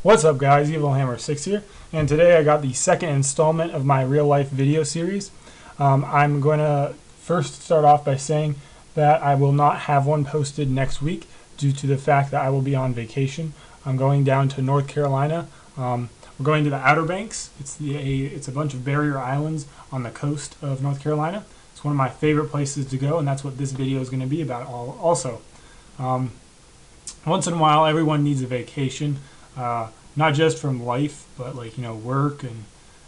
What's up guys, EvilHammer6 here, and today I got the second installment of my real life video series. I'm going to first start off by saying that I will not have one posted next week due to the fact that I will be on vacation. I'm going down to North Carolina. We're going to the Outer Banks. It's a bunch of barrier islands on the coast of North Carolina. It's one of my favorite places to go, and that's what this video is going to be about also. Once in a while everyone needs a vacation. Not just from life, but work and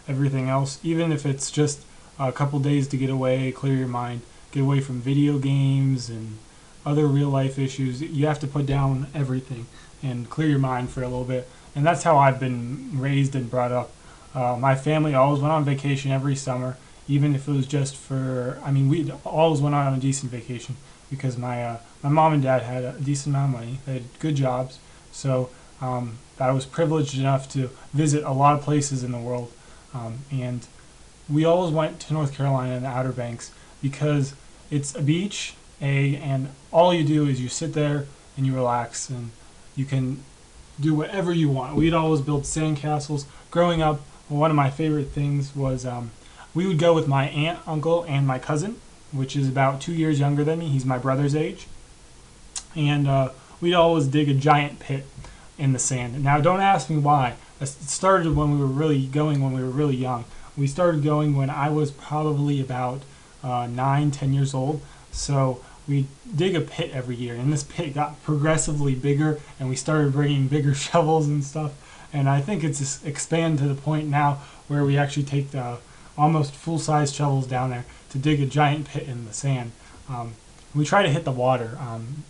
everything else. Even if it's just a couple days to get away, clear your mind, get away from video games and other real life issues, you have to put down everything and clear your mind for a little bit. And that's how I've been raised and brought up. My family always went on vacation every summer, even if it was just for, we always went on a decent vacation because my mom and dad had a decent amount of money. They had good jobs, so I was privileged enough to visit a lot of places in the world, and we always went to North Carolina and the Outer Banks because it's a beach, and all you do is you sit there and you relax and you can do whatever you want. We'd always build sandcastles. Growing up, one of my favorite things was we would go with my aunt, uncle, and my cousin, which is about 2 years younger than me. He's my brother's age, and we'd always dig a giant pit in the sand. Now don't ask me why. It started when we were really young. We started going when I was probably about 9-10 years old. So we dig a pit every year, and this pit got progressively bigger, and we started bringing bigger shovels and stuff, and I think it's just expanded to the point now where we actually take the almost full-size shovels down there to dig a giant pit in the sand. We try to hit the water.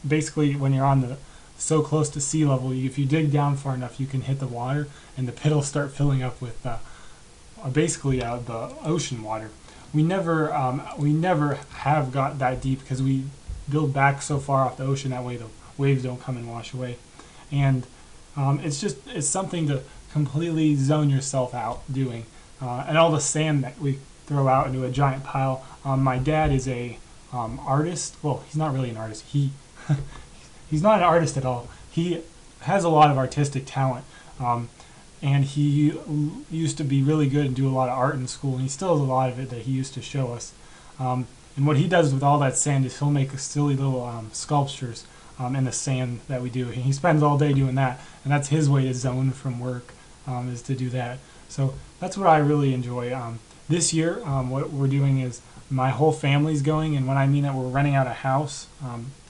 Basically, when you're on so close to sea level, if you dig down far enough, you can hit the water, and the pit will start filling up with basically the ocean water. We never have got that deep because we build back so far off the ocean, that way the waves don't come and wash away. And it's something to completely zone yourself out doing. And all the sand that we throw out into a giant pile. My dad is a artist. Well, he's not really an artist. He's not an artist at all. He has a lot of artistic talent, and he used to be really good and do a lot of art in school, and he still has a lot of it that he used to show us. And what he does with all that sand is he'll make silly little sculptures in the sand that we do. And he spends all day doing that, and that's his way to zone from work, is to do that. So that's what I really enjoy. This year, what we're doing is my whole family's going, and when I mean that, we're renting out a house,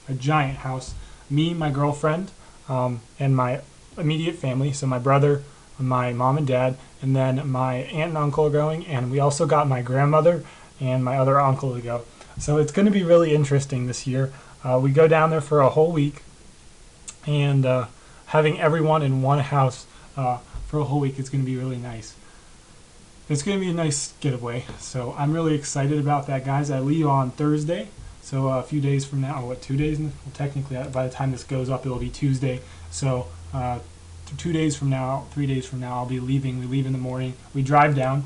a giant house. Me, my girlfriend, and my immediate family, so my brother, my mom and dad, and then my aunt and uncle are going, and we also got my grandmother and my other uncle to go. So it's going to be really interesting this year. We go down there for a whole week, and having everyone in one house for a whole week is going to be really nice. It's going to be a nice getaway, so I'm really excited about that, guys. I leave on Thursday. So a few days from now, 2 days? Well, technically, by the time this goes up, it'll be Tuesday. So 2 days from now, 3 days from now, I'll be leaving. We leave in the morning. We drive down.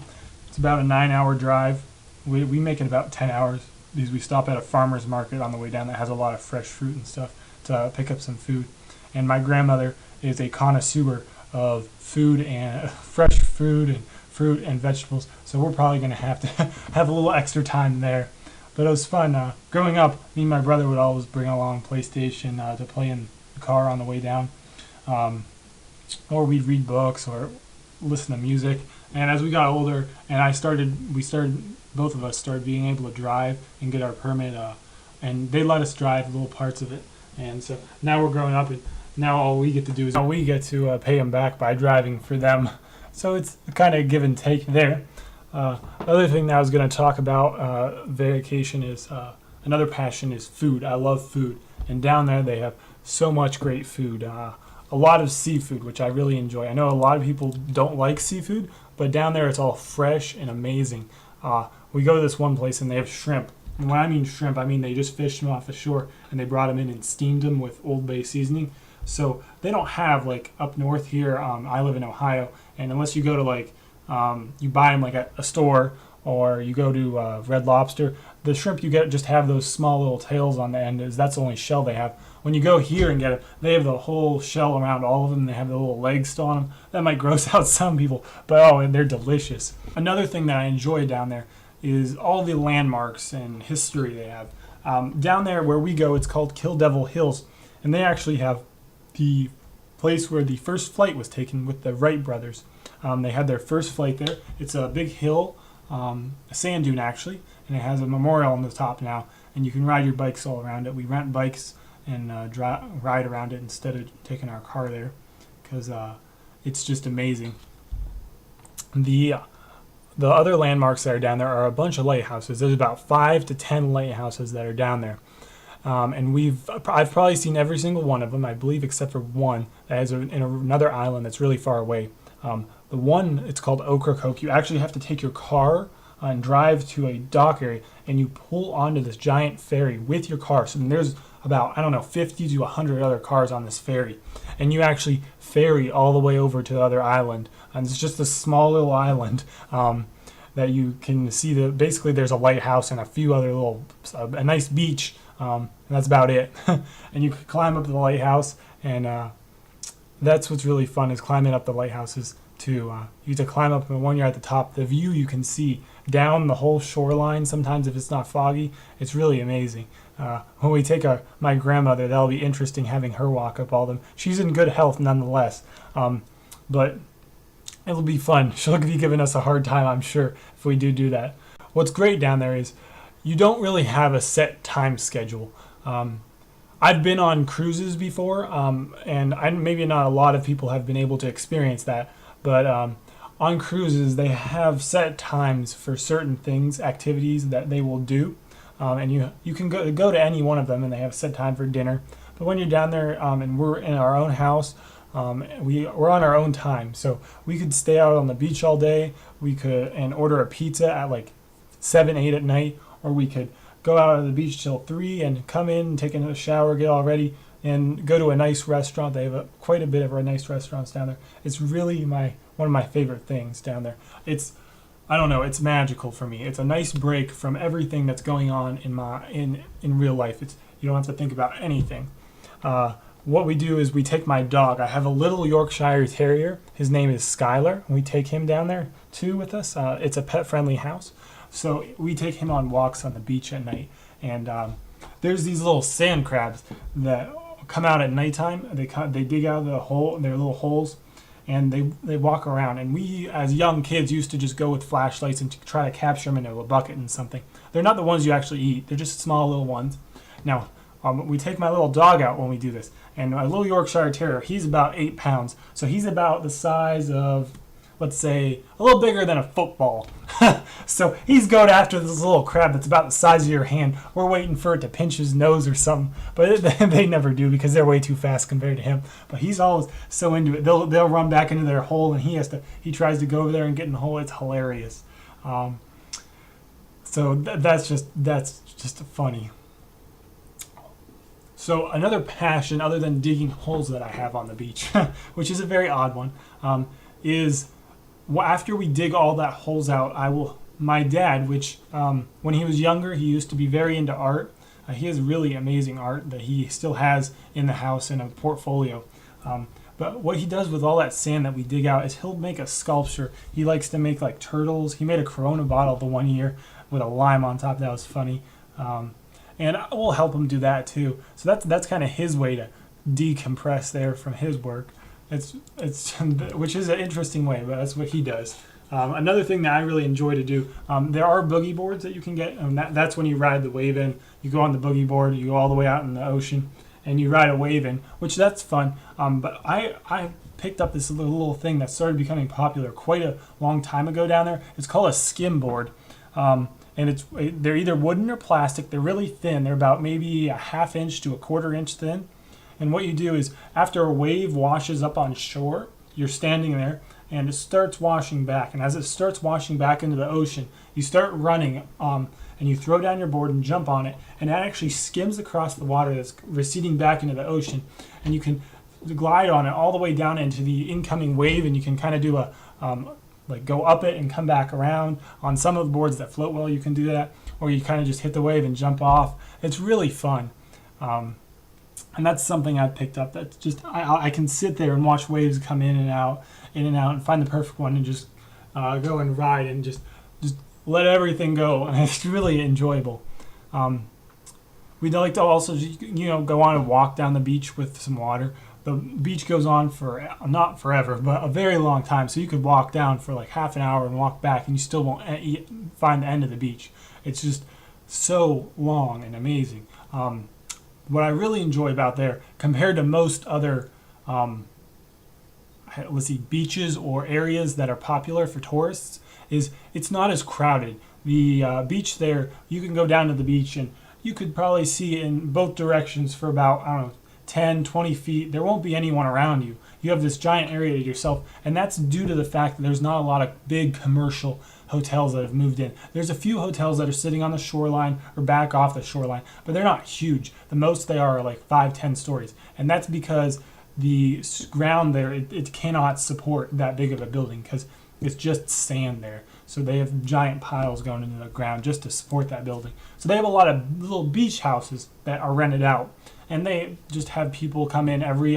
It's about a 9-hour drive. We make it about 10 hours because we stop at a farmer's market on the way down that has a lot of fresh fruit and stuff to pick up some food. And my grandmother is a connoisseur of food and fresh food and fruit and vegetables. So we're probably going to have to have a little extra time there. But it was fun. Growing up, me and my brother would always bring along PlayStation to play in the car on the way down. Or we'd read books or listen to music. And as we got older, and both of us started being able to drive and get our permit, and they let us drive little parts of it. And so now we're growing up, and now all we get to do is pay them back by driving for them. So it's kind of give and take there. Other thing that I was going to talk about vacation is another passion is food. I love food, and down there they have so much great food. A lot of seafood, which I really enjoy. I know a lot of people don't like seafood, but down there it's all fresh and amazing. We go to this one place and they have shrimp. And when I mean shrimp, I mean they just fished them off the shore and they brought them in and steamed them with Old Bay seasoning. So they don't have, like up north here, I live in Ohio, and unless you go to you buy them like at a store or you go to Red Lobster, the shrimp you get just have those small little tails on the end. That's the only shell they have. When you go here and get it, they have the whole shell around all of them. They have the little legs still on them. That might gross out some people, but oh, and they're delicious. Another thing that I enjoy down there is all the landmarks and history they have. Down there where we go, it's called Kill Devil Hills, and they actually have the place where the first flight was taken with the Wright brothers. They had their first flight there. It's a big hill, a sand dune actually, and it has a memorial on the top now, and you can ride your bikes all around it. We rent bikes and ride around it instead of taking our car there, because it's just amazing. The other landmarks that are down there are a bunch of lighthouses. There's about 5 to 10 lighthouses that are down there. And I've probably seen every single one of them, I believe, except for one that is in another island that's really far away. The one, it's called Ocracoke. You actually have to take your car and drive to a dock area, and you pull onto this giant ferry with your car. So there's about, I don't know, 50 to 100 other cars on this ferry. And you actually ferry all the way over to the other island. And it's just a small little island that you can see. Basically, there's a lighthouse and a few other a nice beach. And that's about it. And you can climb up the lighthouse, and that's what's really fun, is climbing up the lighthouses too. You get to climb up, and when you're at the top, the view you can see down the whole shoreline. Sometimes if it's not foggy, it's really amazing. When we take my grandmother, that'll be interesting having her walk up all them. She's in good health nonetheless, but it'll be fun. She'll be giving us a hard time, I'm sure, if we do that. What's great down there is you don't really have a set time schedule. I've been on cruises before, and maybe not a lot of people have been able to experience that, but on cruises they have set times for certain things, activities that they will do, and you can go to any one of them, and they have a set time for dinner. But when you're down there and we're in our own house, we're on our own time, so we could stay out on the beach all day. We could and order a pizza at like 7, 8 at night, or we could go out on the beach till 3 and come in, take a shower, get all ready, and go to a nice restaurant. They have quite a bit of nice restaurants down there. It's really one of my favorite things down there. I don't know, it's magical for me. It's a nice break from everything that's going on in real life. You don't have to think about anything. What we do is we take my dog. I have a little Yorkshire Terrier. His name is Skylar. We take him down there too with us. It's a pet-friendly house. So we take him on walks on the beach at night, and there's these little sand crabs that come out at nighttime. They dig out of their little holes, and they walk around. And we, as young kids, used to just go with flashlights and try to capture them in a bucket and something. They're not the ones you actually eat. They're just small little ones. Now, we take my little dog out when we do this, and my little Yorkshire Terrier, he's about 8 pounds, so he's about the size of, let's say, a little bigger than a football. So he's going after this little crab that's about the size of your hand. We're waiting for it to pinch his nose or something, but they never do because they're way too fast compared to him. But he's always so into it. They'll run back into their hole, and he tries to go over there and get in the hole. It's hilarious. So that's just funny. So another passion other than digging holes that I have on the beach, which is a very odd one, is after we dig all that holes out, my dad, which when he was younger, he used to be very into art. He has really amazing art that he still has in the house in a portfolio. But what he does with all that sand that we dig out is he'll make a sculpture. He likes to make like turtles. He made a Corona bottle the one year with a lime on top. That was funny. And we'll help him do that too. So that's kind of his way to decompress there from his work. It's which is an interesting way, but that's what he does. Another thing that I really enjoy to do, there are boogie boards that you can get. That's when you ride the wave in. You go on the boogie board, you go all the way out in the ocean, and you ride a wave in, which that's fun. But I picked up this little thing that started becoming popular quite a long time ago down there. It's called a skim board. And they're either wooden or plastic. They're really thin. They're about maybe a 1/2 inch to a 1/4 inch thin. And what you do is after a wave washes up on shore, you're standing there and it starts washing back. And as it starts washing back into the ocean, you start running and you throw down your board and jump on it. And that actually skims across the water that's receding back into the ocean. And you can glide on it all the way down into the incoming wave, and you can kind of do like go up it and come back around. On some of the boards that float well, you can do that. or you kind of just hit the wave and jump off. It's really fun. And that's something I picked up. That's just I can sit there and watch waves come in and out, and find the perfect one and just go and ride and just let everything go. And it's really enjoyable. We'd like to also go on a walk down the beach with some water. The beach goes on for not forever, but a very long time. So you could walk down for like half an hour and walk back, and you still won't find the end of the beach. It's just so long and amazing. What I really enjoy about there, compared to most other, beaches or areas that are popular for tourists, is it's not as crowded. The beach there, you can go down to the beach and you could probably see in both directions for about, 10, 20 feet. There won't be anyone around you. You have this giant area to yourself, and that's due to the fact that there's not a lot of big commercial hotels that have moved in. There's a few hotels that are sitting on the shoreline or back off the shoreline, but they're not huge. The most they are like 5, 10 stories, and that's because the ground there, it cannot support that big of a building because it's just sand there. So they have giant piles going into the ground just to support that building. So they have a lot of little beach houses that are rented out, and they just have people come in every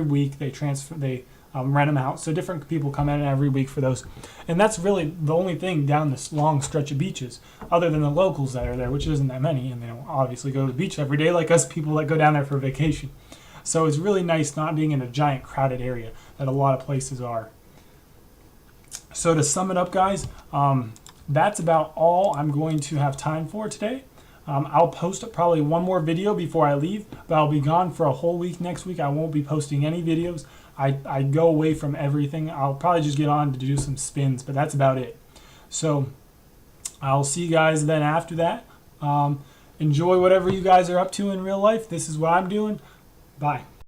week. They rent them out. So different people come in every week for those. And that's really the only thing down this long stretch of beaches, other than the locals that are there, which isn't that many, and they don't obviously go to the beach every day like us people that go down there for vacation. So it's really nice not being in a giant crowded area that a lot of places are. So to sum it up, guys, that's about all I'm going to have time for today. I'll post probably one more video before I leave, but I'll be gone for a whole week next week. I won't be posting any videos. I go away from everything. I'll probably just get on to do some spins, but that's about it. So I'll see you guys then after that. Enjoy whatever you guys are up to in real life. This is what I'm doing. Bye.